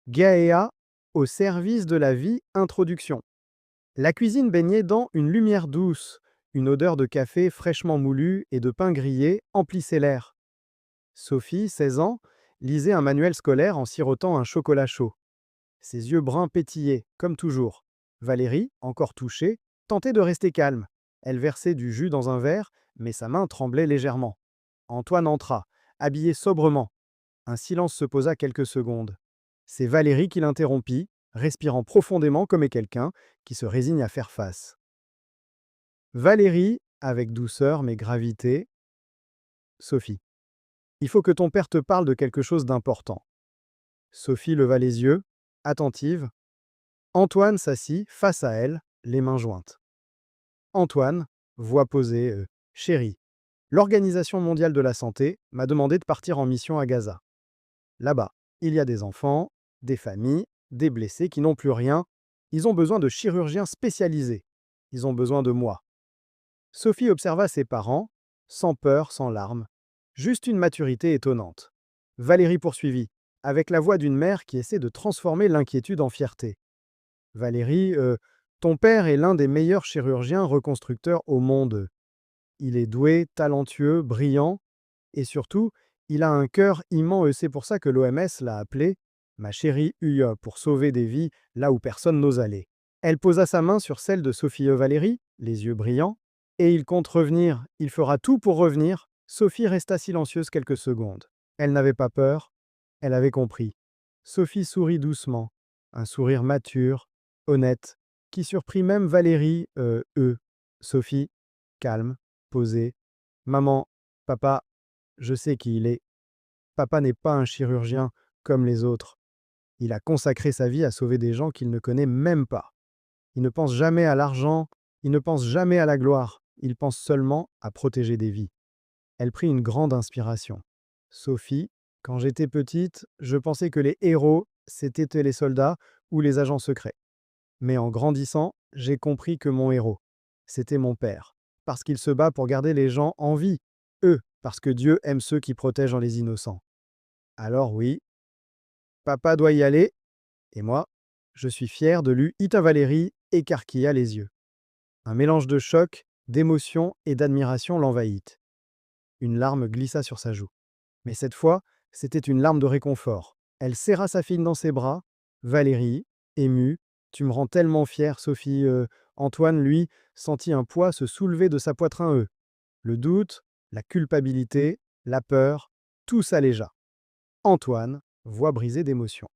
Gaïa, au service de la vie, introduction. La cuisine baignait dans une lumière douce. Une odeur de café fraîchement moulu et de pain grillé emplissait l'air. Sophie, 16 ans, lisait un manuel scolaire en sirotant un chocolat chaud. Ses yeux bruns pétillaient, comme toujours. Valérie, encore touchée, tentait de rester calme. Elle versait du jus dans un verre, mais sa main tremblait légèrement. Antoine entra, habillé sobrement. Un silence se posa quelques secondes. C'est Valérie qui l'interrompit, respirant profondément comme est quelqu'un qui se résigne à faire face. Valérie, avec douceur mais gravité, Sophie. Il faut que ton père te parle de quelque chose d'important. Sophie leva les yeux, attentive. Antoine s'assit face à elle, les mains jointes. Antoine, voix posée, chérie, l'Organisation mondiale de la santé m'a demandé de partir en mission à Gaza. Là-bas, il y a des enfants, des familles, des blessés qui n'ont plus rien. Ils ont besoin de chirurgiens spécialisés. Ils ont besoin de moi. Sophie observa ses parents, sans peur, sans larmes. Juste une maturité étonnante. Valérie poursuivit, avec la voix d'une mère qui essaie de transformer l'inquiétude en fierté. Valérie, ton père est l'un des meilleurs chirurgiens reconstructeurs au monde. Il est doué, talentueux, brillant, et surtout, il a un cœur immense et c'est pour ça que l'OMS l'a appelé ma chérie Uya pour sauver des vies là où personne n'ose aller. Elle posa sa main sur celle de Sophie Valérie, les yeux brillants, et il compte revenir, il fera tout pour revenir. Sophie resta silencieuse quelques secondes. Elle n'avait pas peur, elle avait compris. Sophie sourit doucement, un sourire mature, honnête, qui surprit même Valérie, eux. Sophie, calme, posée. Maman, papa, je sais qui il est. Papa n'est pas un chirurgien comme les autres. Il a consacré sa vie à sauver des gens qu'il ne connaît même pas. Il ne pense jamais à l'argent, il ne pense jamais à la gloire, il pense seulement à protéger des vies. Elle prit une grande inspiration. Sophie, quand j'étais petite, je pensais que les héros, c'était les soldats ou les agents secrets. Mais en grandissant, j'ai compris que mon héros, c'était mon père. Parce qu'il se bat pour garder les gens en vie. Eux, parce que Dieu aime ceux qui protègent les innocents. Alors oui, papa doit y aller, et moi, je suis fier de lui. Ita Valérie écarquilla les yeux. Un mélange de choc, d'émotion et d'admiration l'envahit. Une larme glissa sur sa joue. Mais cette fois, c'était une larme de réconfort. Elle serra sa fille dans ses bras. Valérie, émue, tu me rends tellement fière, Sophie. Antoine, lui, sentit un poids se soulever de sa poitrine. Le doute, la culpabilité, la peur, tout s'allégea. Antoine, voix brisée d'émotion.